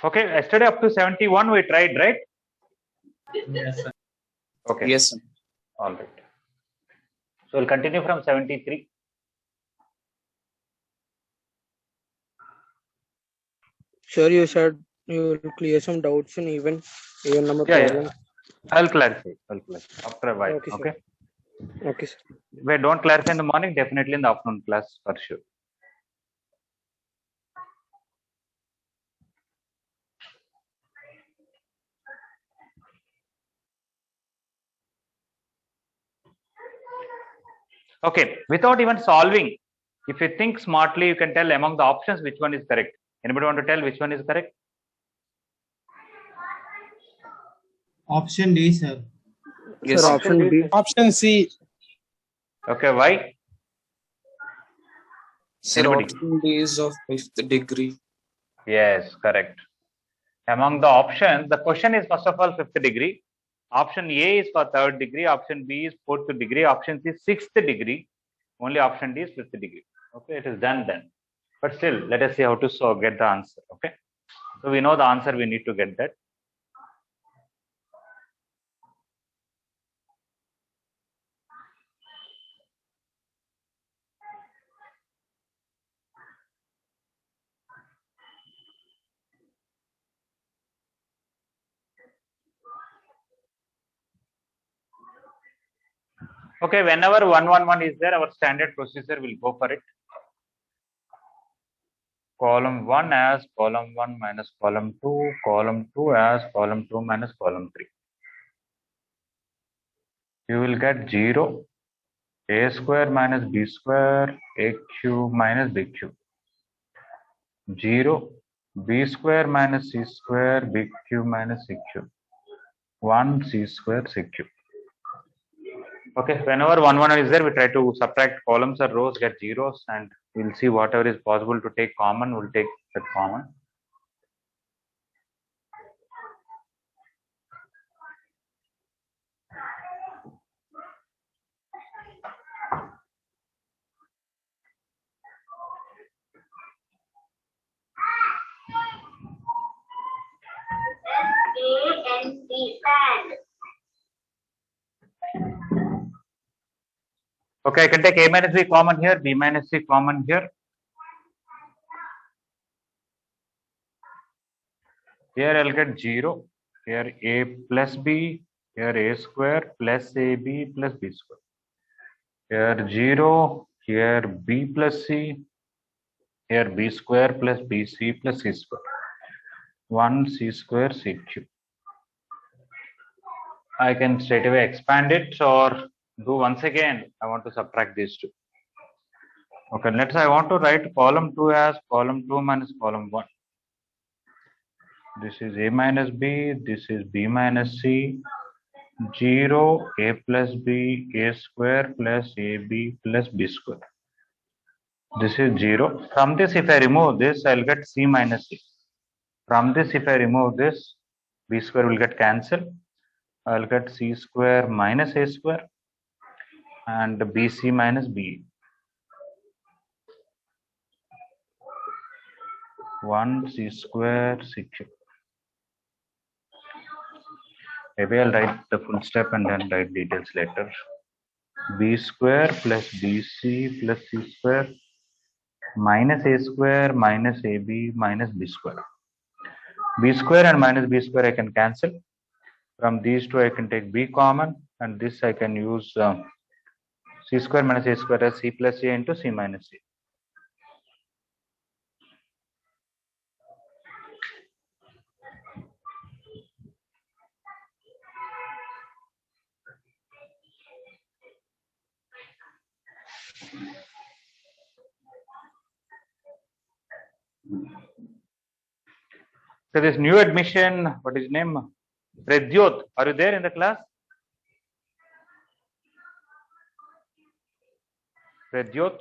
Okay, yesterday up to 71 we tried, right? Yes, sir. Okay. Yes, sir. All right. So we'll continue from 73. Sure, you said you will clear some doubts in even number problems. I'll clarify. After a while. Okay, sir. Okay. Okay, sir. If I don't clarify in the morning, definitely in the afternoon class for sure. Okay, without even solving, if you think smartly, you can tell among the options which one is correct. Anybody want to tell which one is correct? Option D, sir. Yes, Sir, sir. option B. Option C. Okay, why? Sir, Anybody? option D is of fifth degree. Yes, correct. Among the options, the question is first of all fifth degree. Option A is for third degree. Option B is fourth degree. Option C is sixth degree. Only option D is fifth degree. Okay, it is done then. But still, let us see how to get the answer. Okay, so we know the answer. We need to get that. Okay, whenever 111 is there, our standard procedure will go for it. Column 1 as column 1 minus column 2, column 2 as column 2 minus column 3. You will get 0, a square minus b square, a cube minus b cube. 0, b square minus c square, b cube minus c cube. 1 c square c cube. Okay, whenever 1 is there, we try to subtract columns or rows, get zeros, and we'll see whatever is possible to take common, we'll take that common. Okay, I can take a minus b common here, b minus c common here. Here I'll get 0. Here a plus b. Here a square plus ab plus b square. Here 0. Here b plus c. Here b square plus bc plus c square. 1 c square c cube. I can straight away expand it or do once again. I want to subtract these two. Okay, let's say I want to write column 2 as column 2 minus column 1. This is a minus b, this is b minus c, 0, a plus b, a square plus ab plus b square. This is 0. From this, if I remove this, I'll get c minus c. From this, if I remove this, b square will get cancelled. I'll get c square minus a square and bc minus b. 1 c square c cube. Maybe I'll write the full step and then write details later. B square plus bc plus c square minus a square minus ab minus b square. B square and minus b square I can cancel. From these two I can take b common, and this I can use c square minus a square as c plus a into c minus c. So this new admission, what is his name? Pradyot, are you there in the class? Pradyot?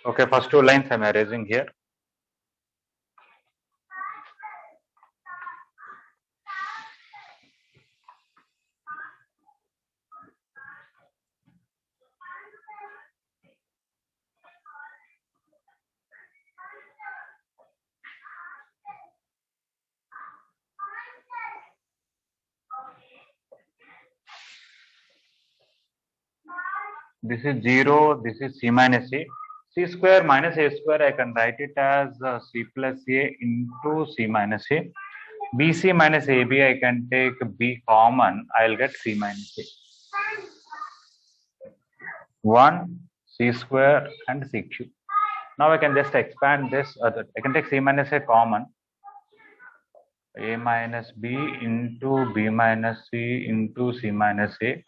Okay, first two lines I'm erasing here. This is 0, this is c minus a. C square minus a square, I can write it as c plus a into c minus a. BC minus AB, I can take B common, I'll get c minus a. 1, c square and c cube. Now I can just expand this, I can take c minus a common. A minus B into B minus C into C minus A.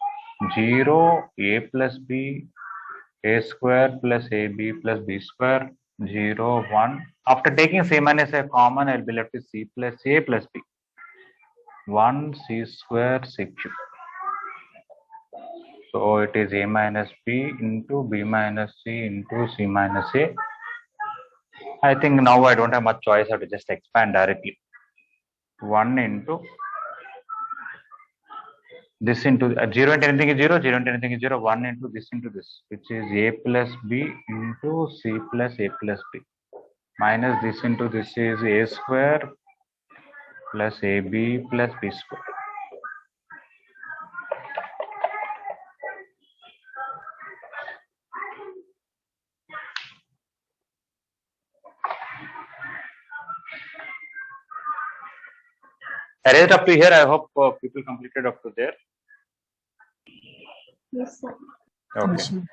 0, A plus B, A square plus AB plus B square, 0, 1. After taking C minus A common, I'll be left with C plus A plus B. 1 C square C cube. So it is A minus B into B minus C into C minus A. I think now I don't have much choice. I have to just expand directly. 1 into this into 0 into anything is 0, 0 into anything is 0, 1 into this, which is A plus B into C plus A plus B. Minus this into this is A square plus AB plus B square. Erased up to here. I hope people completed up to there. Yes, sir. Okay. Yes, sir.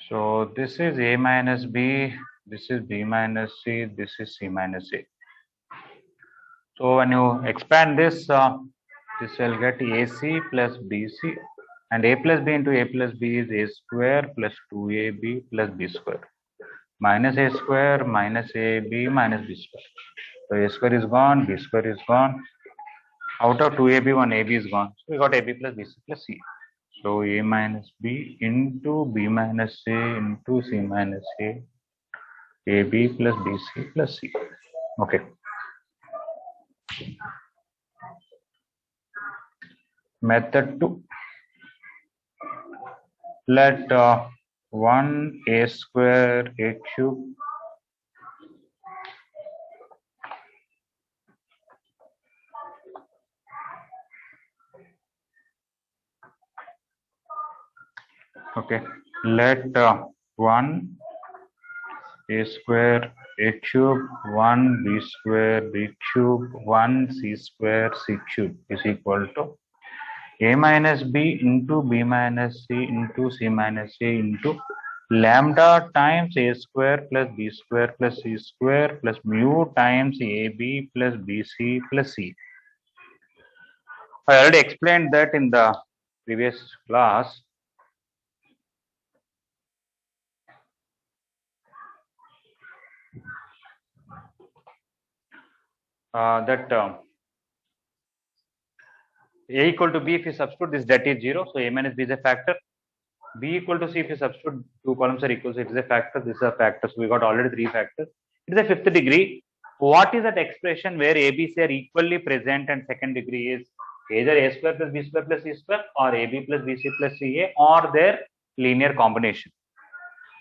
So this is A minus B, this is B minus C, this is C minus A. So when you expand this, this will get AC plus BC, and A plus B into A plus B is A square plus 2AB plus B square. Minus A square minus AB minus B square. So A square is gone, B square is gone. Out of 2AB, 1AB is gone. So we got AB plus BC plus C. So A minus B into B minus A into C minus A, AB plus BC plus C. Okay. Method 2. Let 1 A square A cube okay. Let 1 A square A cube 1 B square B cube 1 C square C cube is equal to A minus B into B minus C into C minus A into lambda times A square plus B square plus C square plus mu times AB plus BC plus C. I already explained that in the previous class. That A equal to B, if you substitute this, that is 0. So A minus B is a factor. B equal to C, if you substitute two columns are equal, so it is a factor. This is a factor. So we got already 3 factors. It is a 5th degree. What is that expression where A, B, C are equally present and second degree is either A square plus B square plus C square or AB plus BC plus CA or their linear combination?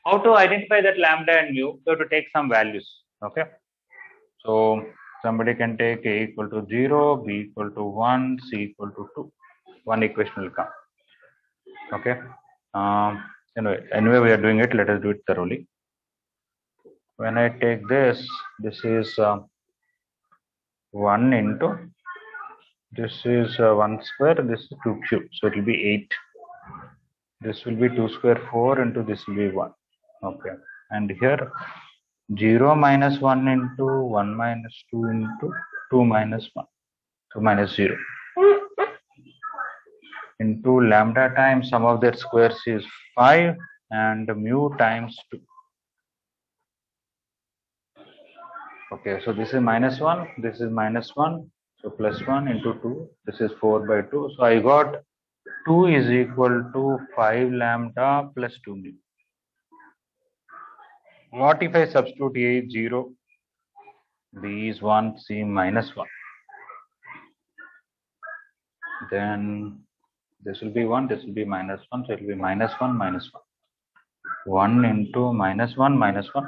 How to identify that lambda and mu? So to take some values. Okay. So somebody can take A equal to 0, B equal to 1, C equal to 2. One equation will come. Okay. Anyway, we are doing it. Let us do it thoroughly. When I take this, this is 1 into, this is 1 square, this is 2 cube. So it will be 8. This will be 2 square 4 into this will be 1. Okay. And here 0 minus 1 into 1 minus 2 into 2 minus 1. So minus 0. Into lambda times sum of their squares is 5 and mu times 2. Okay, so this is minus 1, this is minus 1, so plus 1 into 2, this is 4 by 2. So I got 2 is equal to 5 lambda plus 2 mu. What if I substitute A is 0, B is 1, C minus 1? Then this will be 1, this will be minus 1, so it will be minus 1, minus 1. 1 into minus 1, minus 1.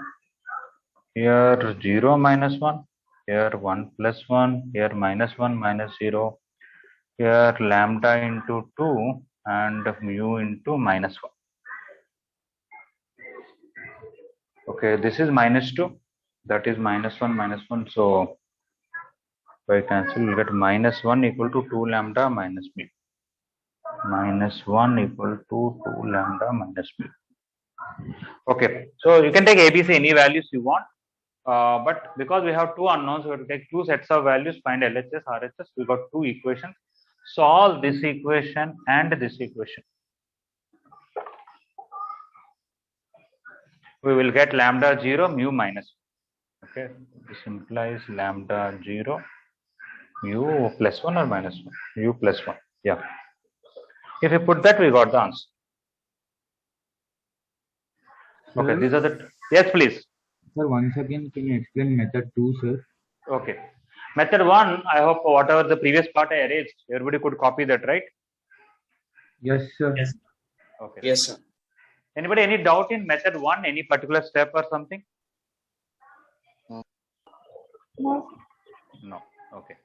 Here 0, minus 1. Here 1 plus 1. Here minus 1, minus 0. Here lambda into 2 and mu into minus 1. Okay, this is minus 2. That is minus 1, minus 1. So by cancel, we'll get minus 1 equal to 2 lambda minus mu. Minus 1 equal to 2 lambda minus mu. Okay, so you can take ABC any values you want. But because we have two unknowns, we have to take two sets of values, find LHS, RHS. We got two equations. Solve this equation and this equation. We will get lambda 0, mu minus 1. Okay, this implies lambda 0, mu plus 1 or minus 1? Mu plus 1. Yeah. If we put that, we got the answer. Okay, these are the. Yes, please. Sir, once again, can you explain method 2, sir? Okay. Method 1, I hope whatever the previous part I erased, everybody could copy that, right? Yes, sir. Yes. Okay. Yes, sir. Anybody any doubt in method 1, any particular step or something? No. No. Okay.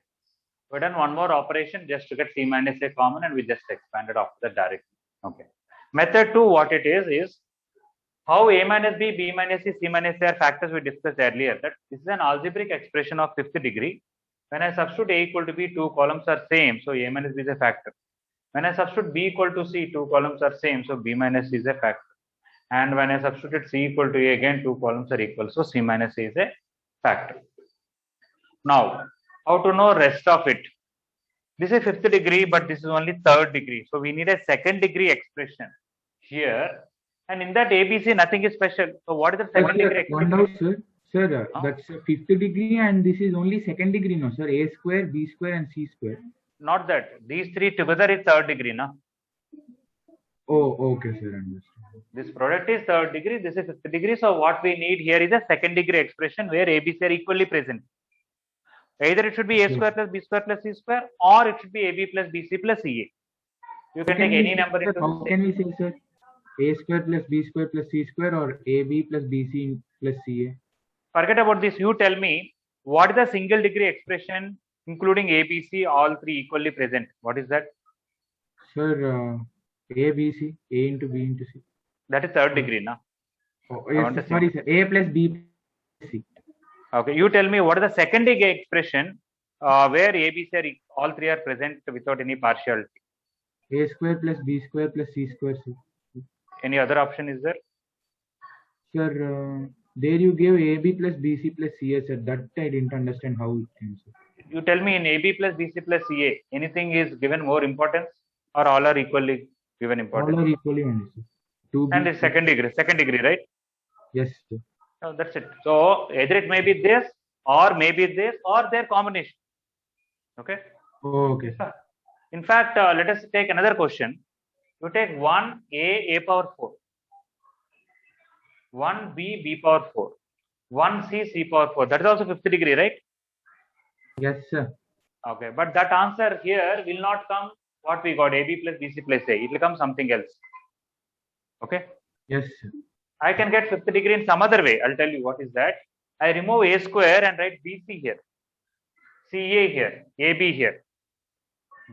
We done one more operation just to get C minus A common, and we just expanded after that directly. Okay. Method 2, what it is how A minus B, B minus C, C minus A are factors we discussed earlier. That this is an algebraic expression of fifth degree. When I substitute A equal to B, two columns are same, so A minus B is a factor. When I substitute B equal to C, two columns are same, so B minus C is a factor. And when I substitute C equal to A, again two columns are equal, so C minus A is a factor. Now, how to know rest of it? This is fifth degree, but this is only third degree. So we need a second degree expression here. And in that ABC, nothing is special. So what is the second degree expression? One doubt, sir. Sir, that's fifth degree, and this is only second degree, no, sir? A square, B square, and C square. Not that. These three together is third degree, na? Oh, okay, sir. Understand. This product is third degree, this is fifth degree. So what we need here is a second degree expression where ABC are equally present. Either it should be A square plus B square plus C square, or it should be AB plus BC plus CA. You can take any number into How can we say, sir? A square plus B square plus C square, or AB plus BC plus CA? Forget about this. You tell me what is the single degree expression including ABC, all three equally present? What is that? Sir, A, B, C, A into B into C. That is third degree, na? Oh, yes, sorry, sir. A plus B plus C. Okay, you tell me what is the second degree expression where ABC are all three are present without any partiality? A square plus B square plus C square, sir. Any other option is there? Sir, there you gave AB plus BC plus CA, sir. That I didn't understand how it came, sir. You tell me in AB plus BC plus CA, anything is given more importance or all are equally given importance? All are equally only, sir. 2B. And it's second degree, right? Yes, sir. Oh, that's it. So either it may be this or maybe this or their combination. Okay. Oh, okay, sir. In fact, let us take another question. You take 1A, A power 4. 1B, B power 4. 1C, C power 4. That is also fifth degree, right? Yes, sir. Okay. But that answer here will not come what we got, AB plus BC plus A. It will come something else. Okay. Yes, sir. I can get fifth degree in some other way. I'll tell you what is that. I remove A square and write BC here. CA here. AB here.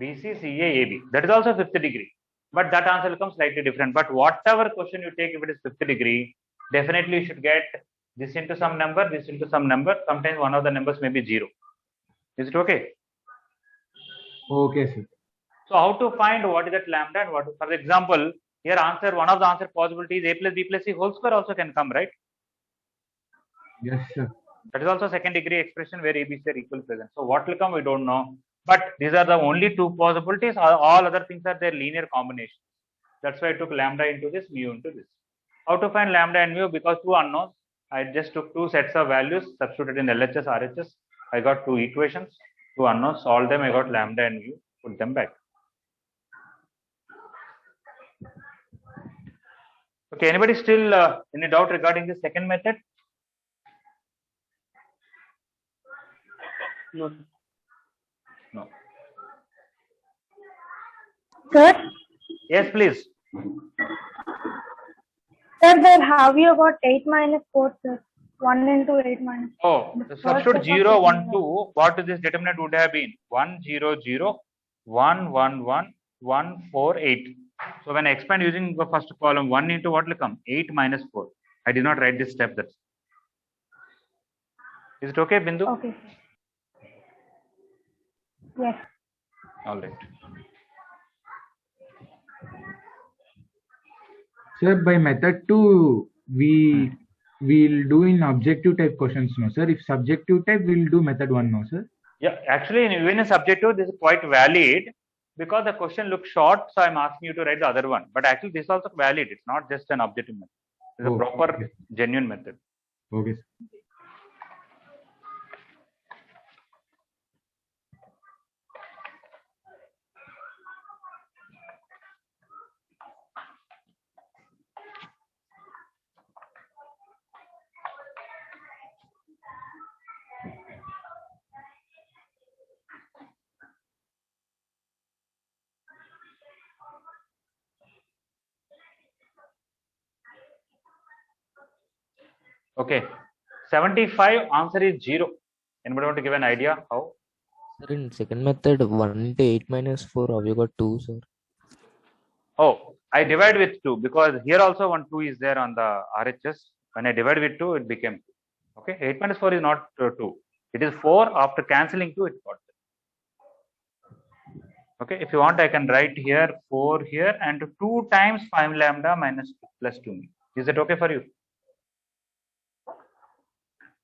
BC, CA, AB. That is also fifth degree. But that answer will come slightly different. But whatever question you take, if it is fifth degree, definitely you should get this into some number, this into some number. Sometimes one of the numbers may be 0. Is it okay? Okay, sir. So how to find what is that lambda and what? For example, here answer, one of the answer possibilities A plus B plus C whole square also can come, right? Yes, sir. That is also second degree expression where ABC are equal present. So what will come, we don't know. But these are the only two possibilities. All other things are their linear combination. That's why I took lambda into this, mu into this. How to find lambda and mu? Because two unknowns. I just took two sets of values, substituted in LHS, RHS. I got two equations, two unknowns, solved them. I got lambda and mu. Put them back. Okay, anybody still any doubt regarding the second method? No. No. Sir, Yes, please. sir, there have you got 8 minus 4, sir? 1 into 8 minus 4. Oh, The substitute first 0, 1, second 2. What this determinant would have been? 1, 0, 0, 1, 1, 1, 1, 4, 8. So when I expand using the first column, 1 into what will come? 8 minus 4. I did not write this step. That's. Is it okay, Bindu? Okay. Yes. All right. Sir, by method 2, we will do in objective type questions, no, sir. If subjective type, we'll do method 1, no, sir. Yeah, actually, even in subjective, this is quite valid because the question looks short. So I'm asking you to write the other one. But actually, this is also valid. It's not just an objective method. It's a Oh, proper, okay. genuine method. Okay, sir. Okay. 75 answer is 0. Anybody want to give an idea how? Sir, in second method, 1 into 8 minus 4, how you got 2, sir? Oh, I divide with 2 because here also 1 2 is there on the RHS. When I divide with 2, it became 2. Okay, 8 minus 4 is not 2. It is 4. After cancelling 2, it got 2. Okay, if you want, I can write here 4 here and 2 times 5 lambda minus 2 plus 2. Is it okay for you?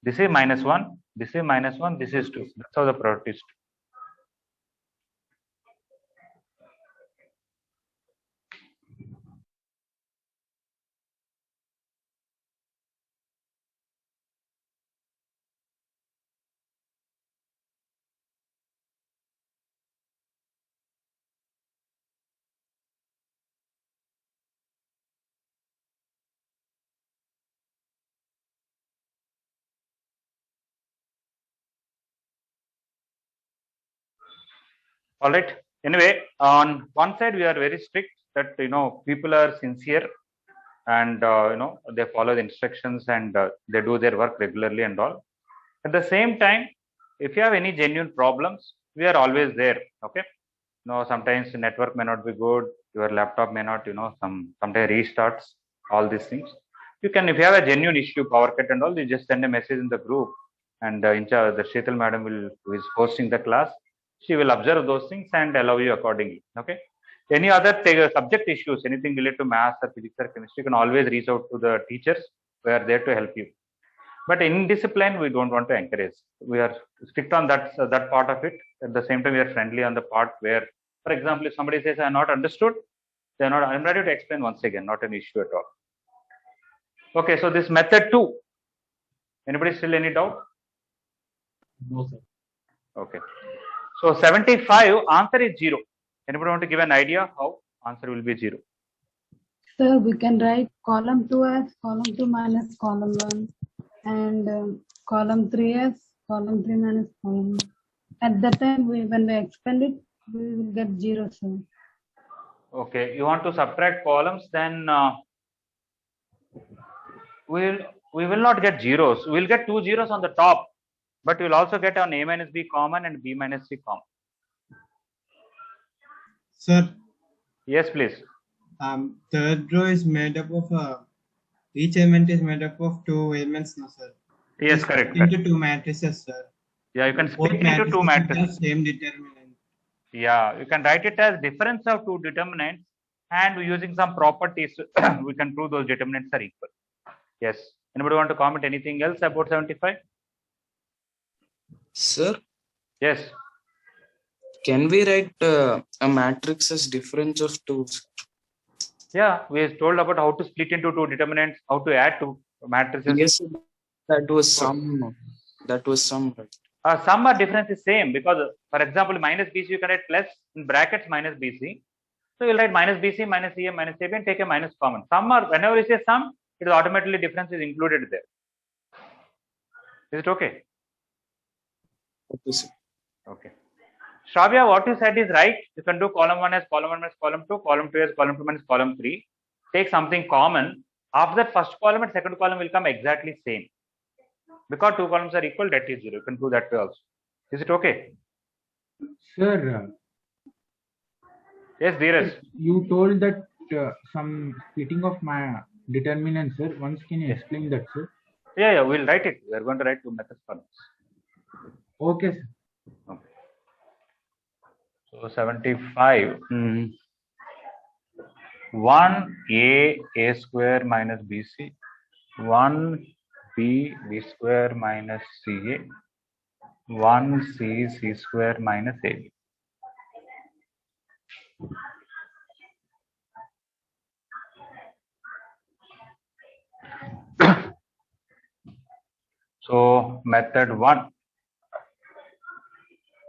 This is minus 1. This is minus 1. This is 2. That's how the product is 2. All right. Anyway, on one side we are very strict that people are sincere and they follow the instructions and they do their work regularly and all. At the same time, if you have any genuine problems, we are always there. Okay. Sometimes the network may not be good, your laptop may not, sometimes restarts, all these things. You can, if you have a genuine issue, power cut and all, you just send a message in the group and the Sheetal madam who is hosting the class, she will observe those things and allow you accordingly. Okay. Any other subject issues, anything related to maths or physics or chemistry, you can always reach out to the teachers who are there to help you. But in discipline, we don't want to encourage. We are strict on that part of it. At the same time, we are friendly on the part where, for example, if somebody says, "I'm not understood," I'm ready to explain once again, not an issue at all. Okay, so this method 2. Anybody still any doubt? No, sir. Okay. So 75 answer is 0. Anybody want to give an idea how answer will be 0? So we can write column 2 as column 2 minus column 1 and column 3 as column 3 minus column 1. At that time, when we expand it, we will get 0. So Okay, you want to subtract columns, then we will not get zeros. We will get 2 zeros on the top, but we will also get on A minus B common and B minus C common. Sir, Yes, please. third row is made up of each element is made up of 2 elements, no, sir. Yes, It's correct. Into 2 matrices, sir. Yeah, you can Both split into 2 matrices have matrices. same determinant. Yeah, you can write it as difference of 2 determinants, and using some properties, we can prove those determinants are equal. Yes. Anybody want to comment anything else about 75? Sir, Yes. can we write a matrix as difference of 2? Yeah, we told about how to split into 2 determinants, how to add 2 matrices. Yes, that was some. That was some. Right? Sum or difference is same because, for example, minus BC you can write plus in brackets minus BC. So you'll write minus BC, minus CA, minus AB and take a minus common. Sum or whenever you say sum, it is automatically difference is included there. Is it okay? Okay, sir. Okay. Shravya, what you said is right. You can do column 1 as column 1 minus column 2, column 2 as column 2 minus column 3. Take something common. After that, first column and second column will come exactly same. Because two columns are equal, that is 0. You can do that way also. Is it okay? Sir, Yes, Dheeraj. you told that some splitting of my determinants, sir. Once can you explain that, sir? Yeah, we'll write it. We are going to write two methods for this. Okay, sir. Okay. So 75. 1a square minus bc, 1b square minus ca, 1c square minus ab. So method 1.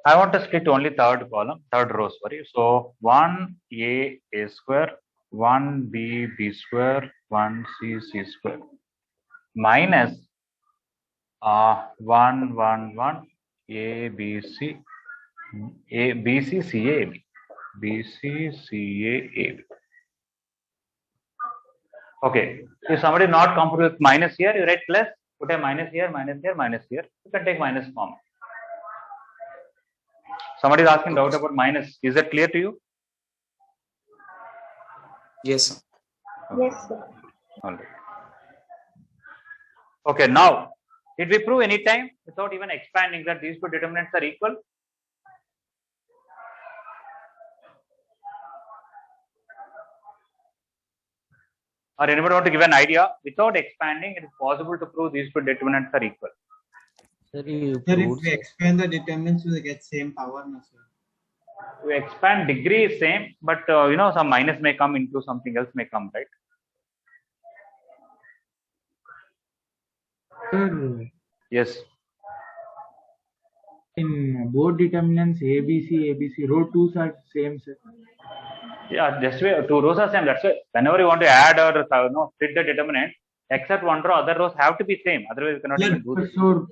I want to split only third row, sorry. So 1a square, 1b square, 1c square minus 1 1 1 a b c ca ab, bc ca ab. Okay, if somebody not comfortable with minus here, you write plus, put a minus here, minus here, minus here. You can take minus common. Somebody is asking doubt about minus. Is that clear to you? Yes, sir. Yes, sir. All right. Okay, now, did we prove any time without even expanding that these two determinants are equal? Or anybody want to give an idea? Without expanding, it is possible to prove these two determinants are equal. Sir, you Sir, if proved, we expand the determinants, we will get same power, no, sir. We expand, degree is same, but some minus may come into something else may come, right? Sir, Yes. in both determinants ABC, row 2s are same, sir. Yeah, just way two rows are same. That's why whenever you want to add or split the determinant, except one row, other rows have to be same. Otherwise, you cannot even do this. So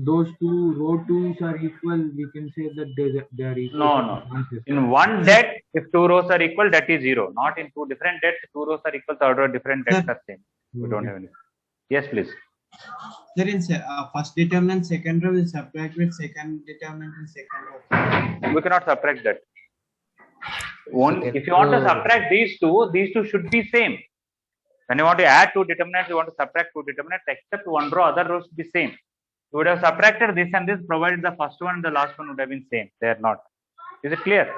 those two row 2s are equal. We can say that they are equal. No. In one det, if two rows are equal, that is 0. Not in two different debts, two rows are equal, third row different debts are same. We don't have any. Yes, please. Sir, in first determinant, second row will subtract with second determinant in second row. We cannot subtract that. If you want to subtract these two should be same. When you want to add two determinants, you want to subtract two determinants, except one row, other rows should be same. You would have subtracted this and this, provided the first one and the last one would have been same. They are not. Is it clear?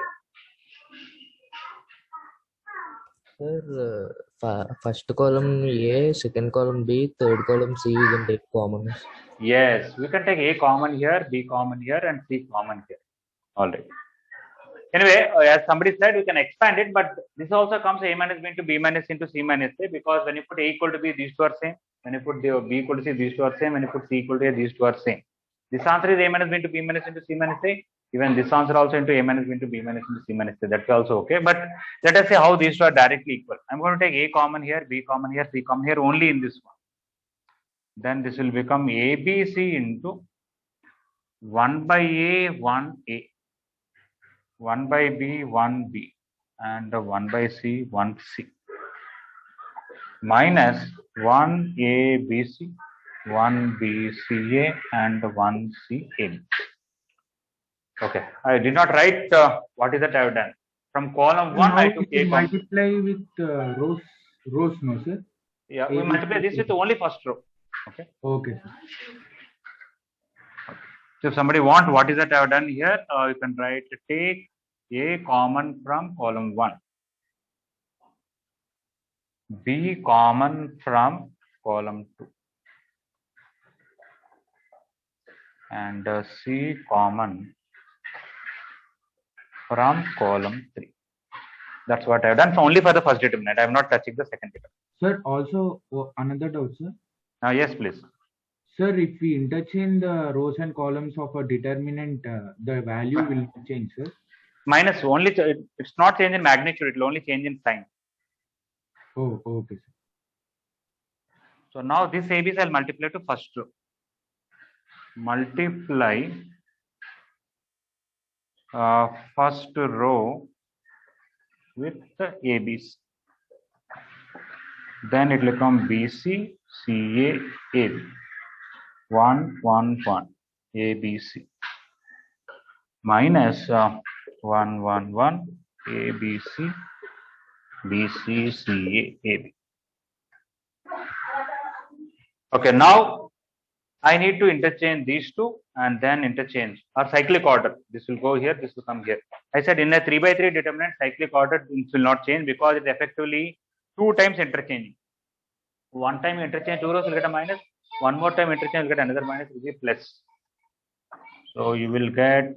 sir, first column A, second column B, third column C, we can take common. Yes, we can take A common here, B common here, and C common here. All right. Anyway, as somebody said, we can expand it, but this also comes A minus B into B minus into C minus A, because when you put A equal to B, these two are same. When you put B equal to C, these two are same. When you put C equal to A, these two are same. This answer is A minus B into B minus into C minus A. Even this answer also into A minus B into B minus into C minus A. That's also okay. But let us say how these two are directly equal. I'm going to take A common here, B common here, C common here, only in this one. Then this will become ABC into 1 by A, 1A. 1 by B, 1B, and 1 by C, 1C, minus 1A BC, 1 BCA, and 1 CA. Okay, I did not write what is that I have done. From column 1, I took A. Multiply with rows, no, sir? Yeah, we multiply this with only first row. Okay. Okay, sir. So if somebody want what is that I have done here, you can write take A common from column 1, B common from column 2, and C common from column 3. That's what I have done. So only for the first determinant. I have not touching the second determinant. Sir, also another doubt, sir. Yes, please. Sir, if we interchange the rows and columns of a determinant, the value will change, sir. minus only, it's not change in magnitude, it will only change in sign. Oh, okay, sir. So now this ABs I'll multiply to first row. Multiply first row with the ABs. Then it will become BC, CA, AB. 1, 1, 1, ABC. Minus 1, 1, 1, ABC, BC, CA, AB. Okay, now I need to interchange these two and then interchange or cyclic order. This will go here, this will come here. I said in a 3 by 3 determinant, cyclic order will not change because it's effectively 2 times interchanging. One time interchange 2 rows will get a minus, one more time interchange will get another minus, will be plus. So you will get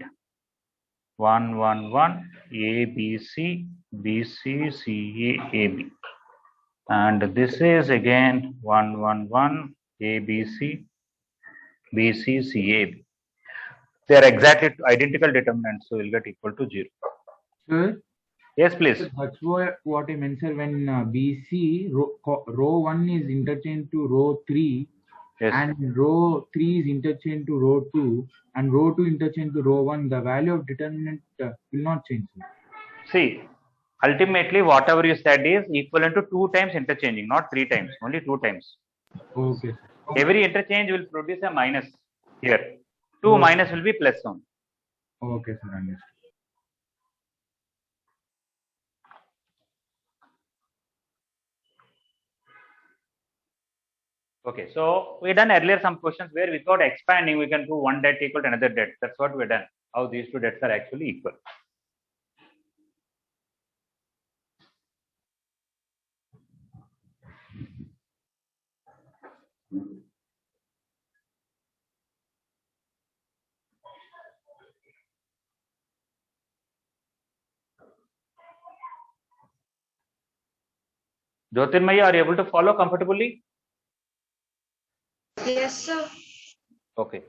1, 1, 1, A, B, C, B, C, C, A, A, B. And this is again 1, 1, 1, A, B, C, B, C, C, A, B. They are exactly identical determinants, so you'll get equal to 0. Sir, Yes, please. that's what I mentioned when BC row 1 is interchanged to row 3, Yes. and row 3 is interchanged to row 2, and row 2 interchanged to row 1. The value of determinant will not change, sir. See, ultimately, whatever you said is equivalent to 2 times interchanging, not 3 times, only 2 times. Okay, sir. Every interchange will produce a minus here. 2 minus will be plus 1. Okay, sir. Understood. Okay, so we done earlier some questions where without expanding, we can do one det equal to another det. That's what we done. How these two dets are actually equal. Jyotirmaya, are you able to follow comfortably? Yes, sir. Okay.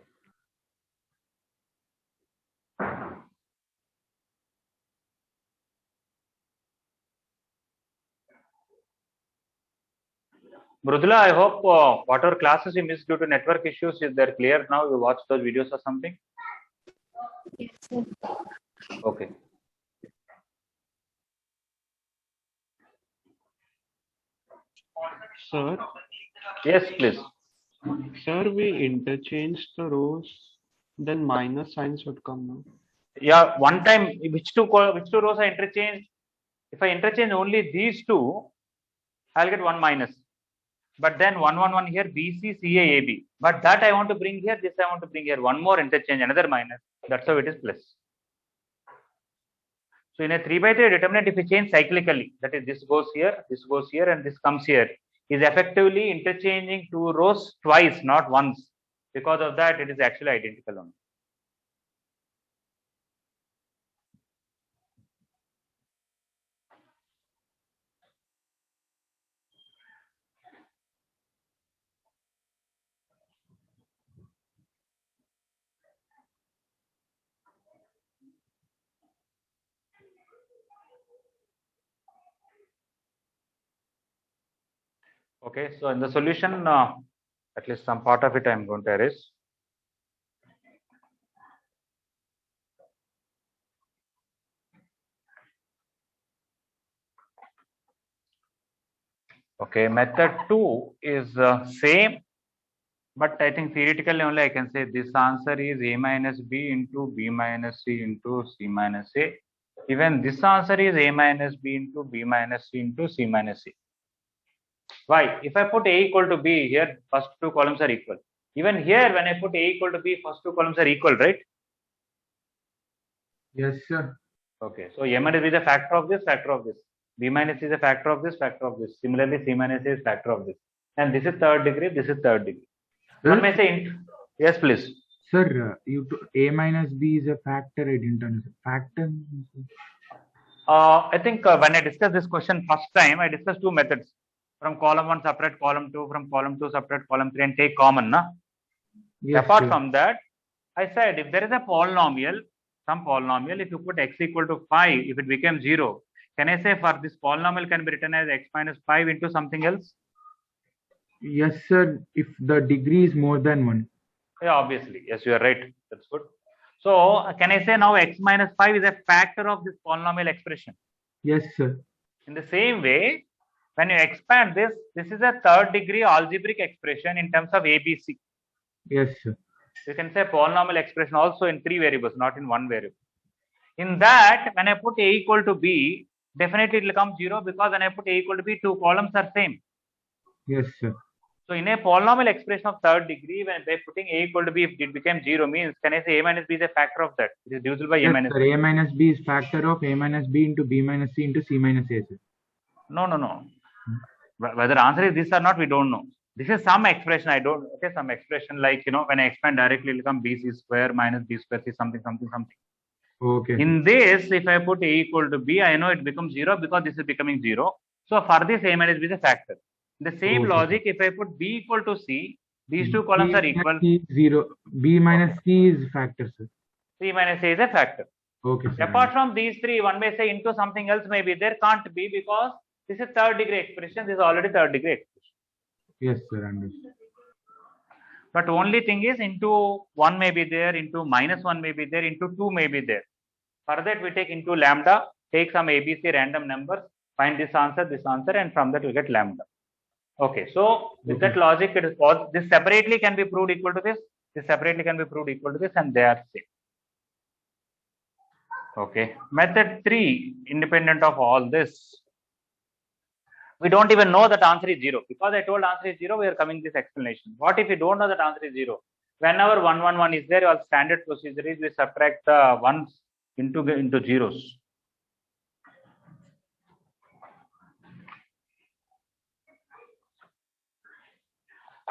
Mrudula, I hope whatever classes you missed due to network issues, is they're clear now? You watched those videos or something? Yes, sir. Okay. Sir, Yes, please. sir, we interchange the rows, then minus signs would come now. Yeah, one time, which two rows are interchanged? If I interchange only these two, I'll get 1 minus. But then 1, 1, 1 here, BC, CA, AB. But that I want to bring here, this I want to bring here. One more interchange, another minus. That's how it is plus. So in a 3 by 3 determinant, if we change cyclically, that is this goes here, and this comes here, is effectively interchanging 2 rows twice, not once. Because of that, it is actually identical only. Okay, so in the solution, at least some part of it I am going to erase. Okay, method 2 is same, but I think theoretically only I can say this answer is A minus B into B minus C into C minus A. Even this answer is A minus B into B minus C into C minus A. Why? If I put A equal to B here, first 2 columns are equal. Even here, when I put A equal to B, first 2 columns are equal, right? Yes, sir. Okay, so A minus B is a factor of this, factor of this. B minus is a factor of this, factor of this. Similarly, C minus A is factor of this. And this is 3rd degree, this is 3rd degree. One may say, yes, please. Sir, A minus B is a factor. I didn't understand. Factor? I think when I discussed this question first time, I discussed 2 methods. From column 1 separate column 2, from column 2 separate column 3 and take common. Na? Yes, Apart sir. from that, I said if there is a polynomial some polynomial, if you put x equal to 5, if it becomes 0, can I say for this polynomial can be written as x minus 5 into something else? Yes, sir. If the degree is more than 1. Yeah, obviously. Yes, you are right. That's good. So can I say now x minus 5 is a factor of this polynomial expression? Yes, sir. In the same way, when you expand this, this is a third degree algebraic expression in terms of ABC. Yes, sir. You can say polynomial expression also in 3 variables, not in 1 variable. In that, when I put a equal to b, definitely it will come 0 because when I put a equal to b, two columns are same. Yes, sir. So in a polynomial expression of third degree, when by putting a equal to b, if it becomes 0 means, can I say a minus b is a factor of that? It is divisible by Yes, a minus sir. b. A minus b is factor of a minus b into b minus c into c minus a, sir. No. Whether answer is this or not, we don't know. This is some expression. I don't, okay, some expression like, when I expand directly, it will become bc square minus b square c something. Okay. In this, if I put a equal to b, I know it becomes 0 because this is becoming 0. So for this, a minus b is a factor. The same Okay. logic, if I put b equal to c, these two columns are equal. C is 0. B minus c is factor, sir. C minus a is a factor. Okay, sir. Apart from these three, one may say into something else maybe there can't be because this is third degree expression. This is already third degree expression. Yes, sir. Understood. But only thing is into 1 may be there, into minus 1 may be there, into 2 may be there. For that we take into lambda, take some ABC random numbers, find this answer, and from that we get lambda. Okay, so with that logic, it is all, this separately can be proved equal to this separately can be proved equal to this, and they are same. Okay, method 3, independent of all this, we don't even know that answer is 0 because I told answer is 0. We are coming this explanation. What if you don't know that answer is 0? Whenever 1 1 1 is there, your standard procedure is we subtract the ones into zeros.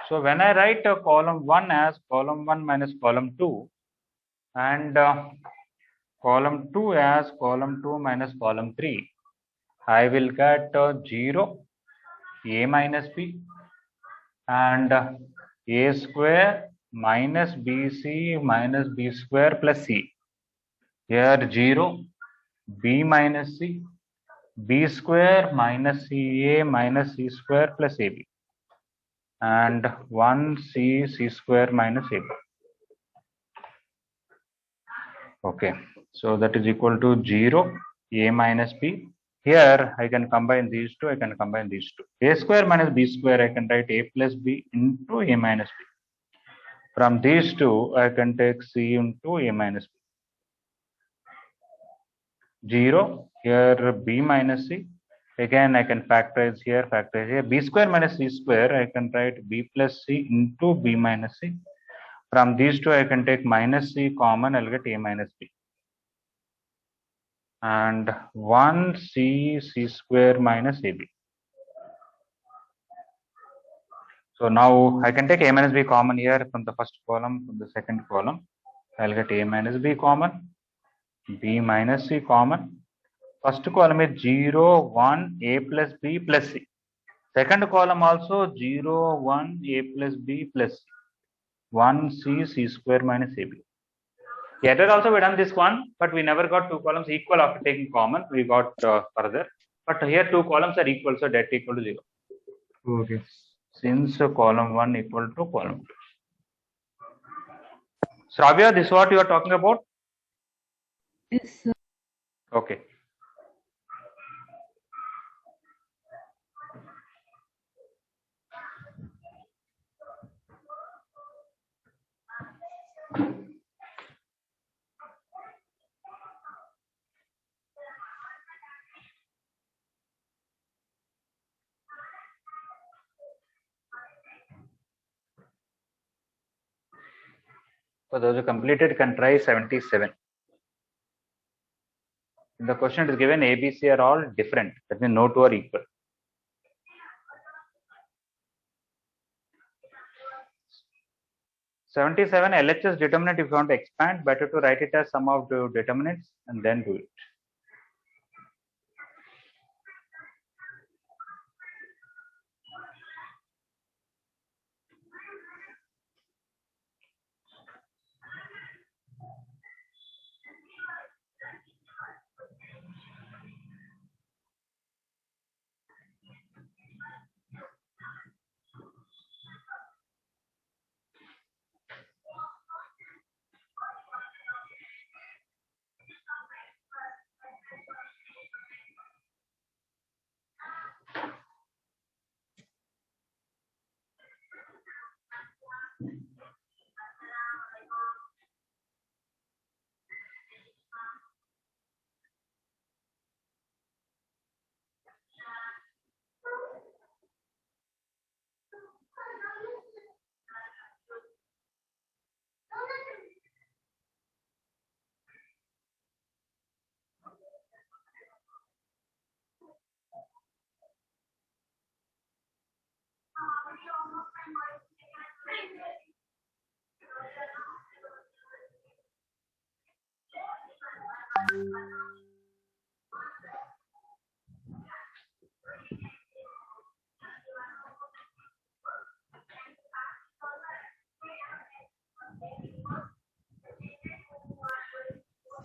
So when I write column 1 as column 1 minus column 2 and column 2 as column 2 minus column 3, I will get 0, a minus b, and a square minus bc minus b square plus c. Here 0, b minus c, b square minus ca minus c square plus ab, and 1c c square minus ab. Okay, so that is equal to 0, a minus b. Here I can combine these two, A square minus b square, I can write a plus b into a minus b. From these two, I can take c into a minus b. 0, here b minus c. Again, I can factorize here, b square minus c square, I can write b plus c into b minus c. From these two, I can take minus c common, I'll get a minus b. And 1c c square minus ab. So now I can take a minus b common here from the first column, from the second column. I'll get a minus b common, b minus c common. First column is 0, 1, a plus b plus c. Second column also 0, 1, a plus b plus c. 1c c square minus ab. Here also we done this one, but we never got two columns equal after taking common. We got further, but here two columns are equal, so that equal to 0. Okay. Since column 1 equal to column 2. Shravya, this is what you are talking about? Yes, sir. Okay. For those who completed, can try 77. In the question it is given ABC are all different. That means no two are equal. LHS determinant, if you want to expand, better to write it as sum of the determinants and then do it.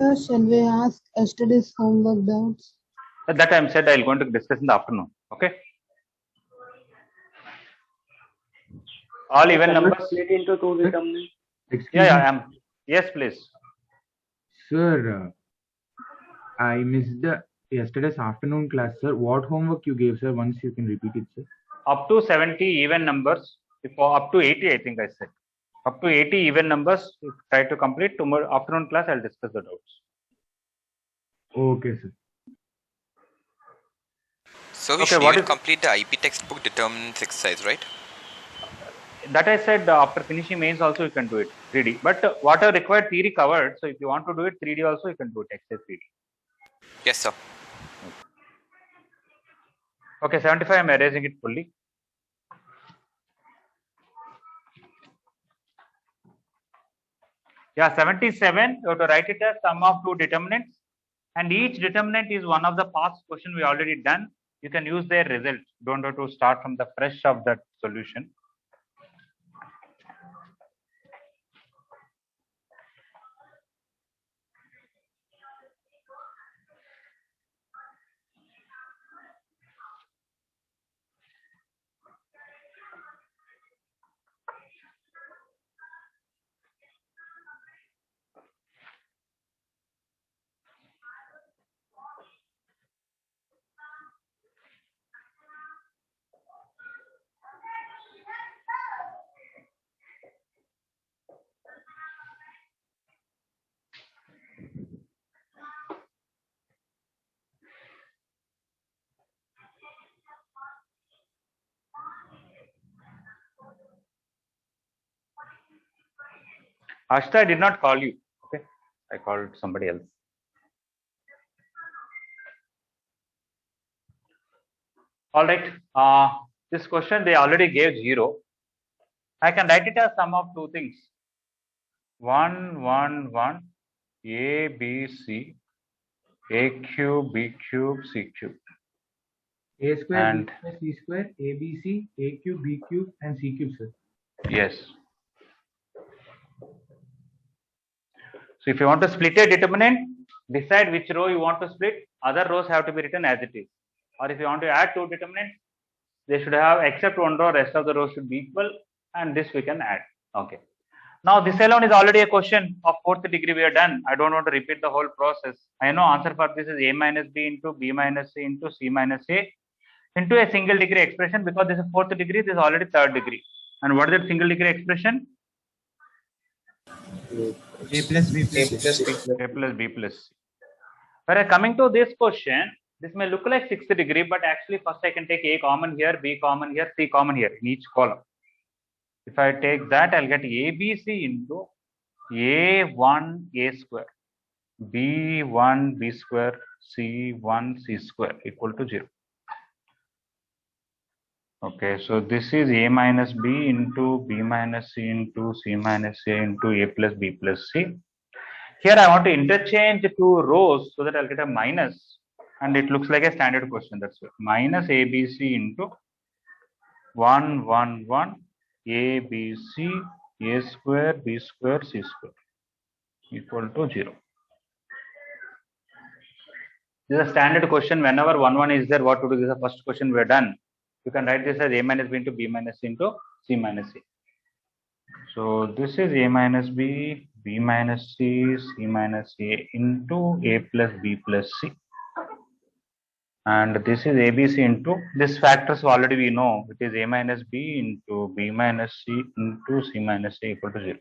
Sir, shall we ask yesterday's homework doubts? At that time said I'll going to discuss in the afternoon. Okay. All even numbers. Split into two determinants. Excuse Yeah, me, I am. Yes, please. sir. I missed the yesterday's afternoon class, sir. What homework you gave, sir? Once you can repeat it, sir. Up to 70 even numbers. If up to 80, I think I said. Up to 80 even numbers. If try to complete tomorrow afternoon class. I'll discuss the doubts. Okay, sir. So we Okay, should what even is- complete the IP textbook determinants exercise, right? That I said after finishing mains also you can do it 3D. But whatever required theory covered. So if you want to do it 3D also you can do it exercise 3D. Yes, sir. Okay, 75 I'm erasing it fully. Yeah, 77 you have to write it as sum of two determinants, and each determinant is one of the past question we already done. You can use their result. Don't have to start from the fresh of that solution. Ashta, I did not call you. Okay, I called somebody else. All right. This question they already gave 0. I can write it as sum of two things. 1, 1, 1, A, B, C, A cube, B cube, C cube. A square, And- B square, C square, A, B, C, A cube, B cube, and C cube, sir. Yes. So if you want to split a determinant, decide which row you want to split. Other rows have to be written as it is. Or if you want to add two determinants, they should have except one row, rest of the rows should be equal, and this we can add. Okay. Now this alone is already a question of fourth degree we are done. I don't want to repeat the whole process. I know answer for this is A minus B into B minus C into C minus A into a single degree expression, because this is fourth degree, this is already third degree. And what is that single degree expression? A plus B plus C. A plus B plus C. Whereas coming to this question, this may look like sixth degree, but actually first I can take A common here, B common here, C common here in each column. If I take that, I'll get ABC into A1 A square, B1 B square, C1 C square equal to 0. Okay, so this is A minus B into B minus C into C minus A into A plus B plus C. Here I want to interchange two rows so that I'll get a minus, and it looks like a standard question. That's it. Minus ABC into 1 1 1 ABC A square B square C square equal to 0. This is a standard question. Whenever 1 1 is there, what to do? This is the first question we are done. You can write this as A minus B into B minus C into C minus A. So this is A minus B, B minus C, C minus A into A plus B plus C. And this is ABC into, this factors already we know, it is A minus B into B minus C into C minus A equal to 0.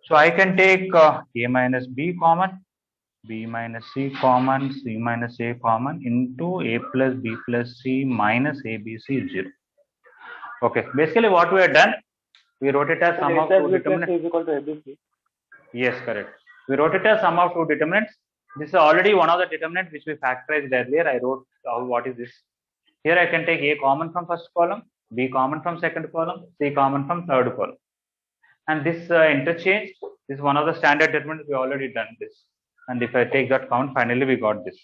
So I can take A minus B common, B minus C common, C minus A common into A plus B plus C minus ABC is 0. Okay, basically what we have done, we wrote it as sum of two determinants. is equal to ABC. Yes, correct. We wrote it as sum of two determinants. This is already one of the determinants which we factorized earlier. I wrote what is this. Here I can take A common from first column, B common from second column, C common from third column. And this interchange is one of the standard determinants we already done this. And if I take that count, finally we got this.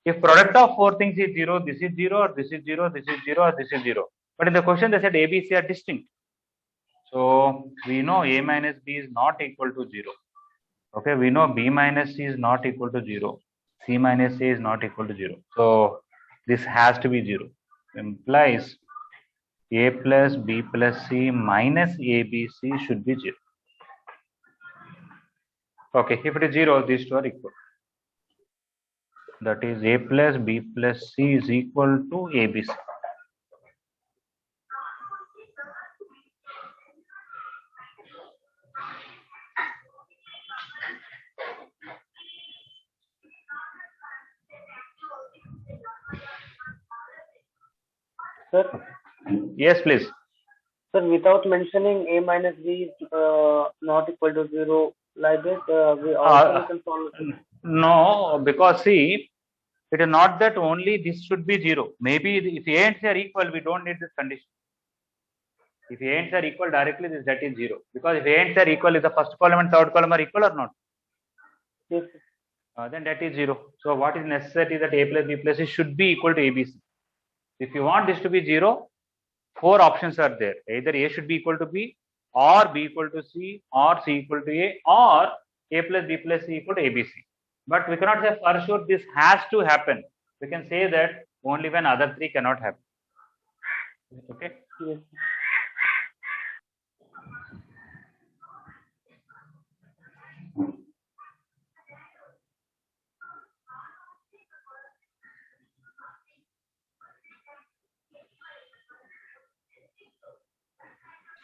If product of four things is 0, this is 0, or this is 0, this is 0, or this is 0. But in the question they said A, B, C are distinct. So we know A minus B is not equal to 0. Okay, we know b minus c is not equal to 0. C minus a is not equal to 0. So this has to be 0. Implies a plus b plus c minus abc should be 0. Okay, if it is 0, these two are equal. That is a plus b plus c is equal to abc. Sir, Yes, please. sir, without mentioning a minus b not equal to 0, like this, we also can solve it. No, because see, it is not that only this should be 0. Maybe if a and c are equal, we don't need this condition. If a and c are equal directly, that is 0. Because if a and c are equal, is the first column and third column are equal or not? Yes, Then that is 0. So what is necessary is that a plus b plus c should be equal to abc. If you want this to be 0, 4 options are there. Either a should be equal to b, or b equal to c, or c equal to a, or a plus b plus c equal to abc. But we cannot say for sure this has to happen. We can say that only when other 3 cannot happen. Okay. yes.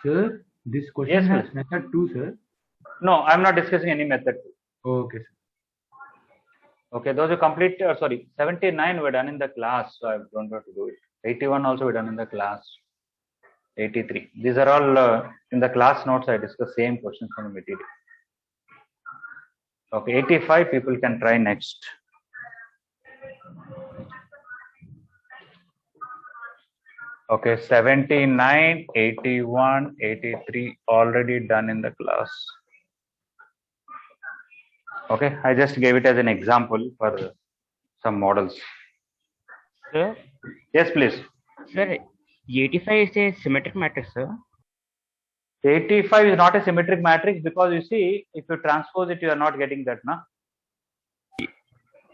Sir, this question Yes, has please. method 2, sir. No, I am not discussing any method. Okay, sir. Okay, those who complete, sorry, 79 were done in the class, so I don't have to do it. 81 also were done in the class. 83. These are all in the class notes. I discuss same questions from the material. Okay, 85 people can try next. Okay, 79, 81, 83 already done in the class. Okay, I just gave it as an example for some models. Sir, Yes, please. sir, 85 is a symmetric matrix, sir. 85 is not a symmetric matrix because you see, if you transpose it, you are not getting that, na?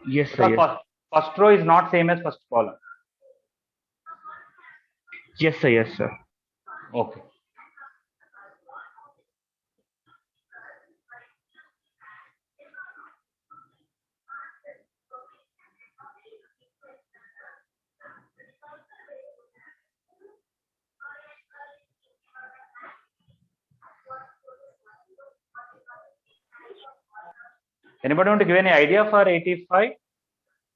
Yes, sir. Because first row is not same as first column. Yes, sir. Yes, sir. Okay. Anybody want to give any idea for 85?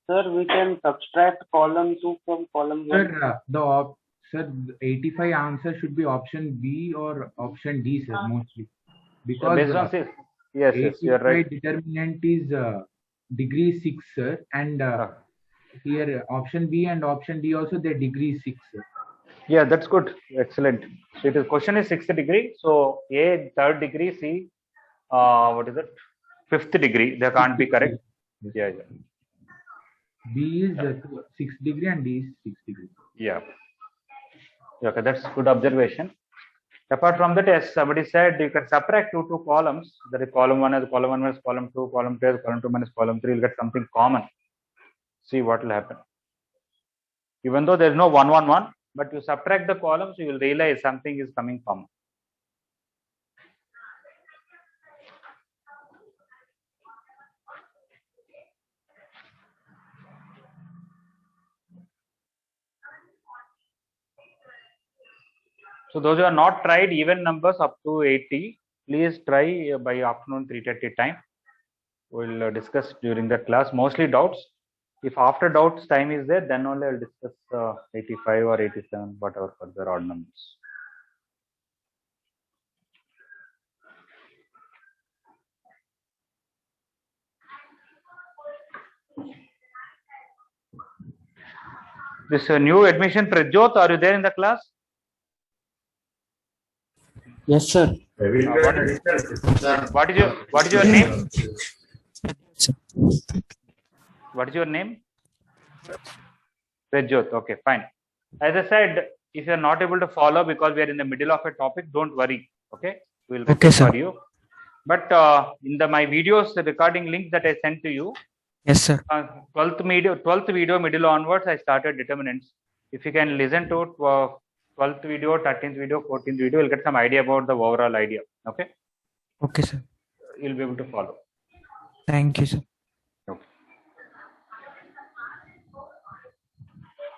Sir, we can subtract column 2 from column 1. Sir, the 85 answer should be option B or option D, sir, mostly. Because Based on this, yes, you are right. determinant is degree 6, sir, and here option B and option D also they degree 6, sir. Yeah, that's good. Excellent. So it is question is 6th degree. So A 3rd degree, C what is it? 5th degree. They can't be correct. Yeah. B is 6th degree and D is 6th degree. Yeah. Okay, that's good observation. Apart from that, as somebody said, you can subtract two columns. That is column 1 as column 1 minus column 2, column 2 as column 2 minus column 3. You'll get something common. See what will happen. Even though there is no 1, 1, 1, but you subtract the columns, you will realize something is coming common. So those who are not tried even numbers up to 80, please try by afternoon 3:30 time. We'll discuss during the class, mostly doubts. If after doubts time is there, then only I'll discuss 85 or 87, whatever further odd numbers. This new admission, Prajot, are you there in the class? Yes, sir. What is your name? What is your name? Prajot. Okay, fine. As I said, if you are not able to follow because we are in the middle of a topic, don't worry. Okay, we'll repeat for you. But in my videos, the recording link that I sent to you, Yes, sir. 12th video middle onwards, I started determinants. If you can listen to 12th video, 13th video, 14th video, you'll get some idea about the overall idea. Okay. Okay, sir. You'll be able to follow. Thank you, sir. Okay.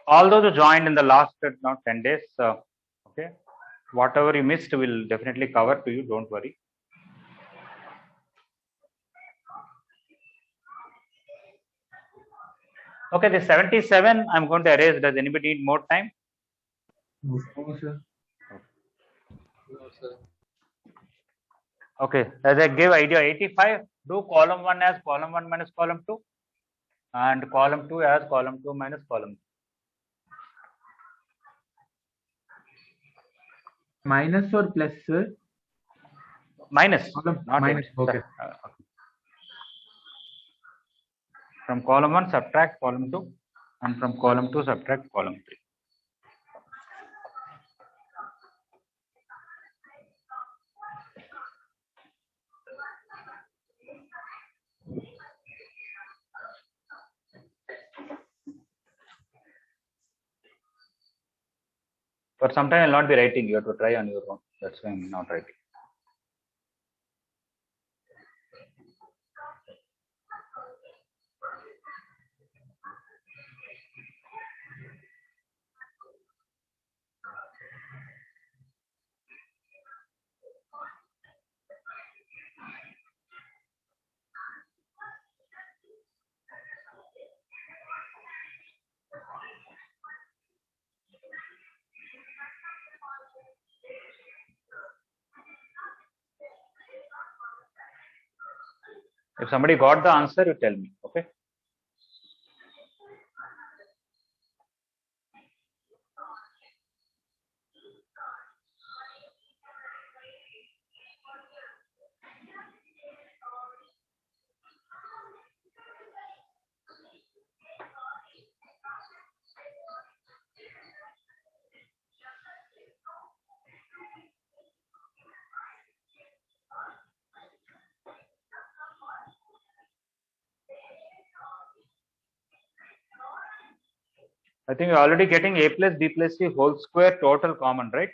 All those who joined in the last 10 days, okay, whatever you missed, we'll definitely cover to you. Don't worry. Okay, the 77, I'm going to erase. Does anybody need more time? No, sir. Okay, as I gave idea 85, do column 1 as column 1 minus column 2 and column 2 as column 2 minus column 2. Minus or plus, sir? Minus, not minus. Okay. From column 1 subtract column 2 and from column 2 subtract column 3. For some time, I'll not be writing. You have to try on your own. That's why I'm not writing. If somebody got the answer, you tell me. Okay. I think you're already getting a plus b plus c whole square total common, right?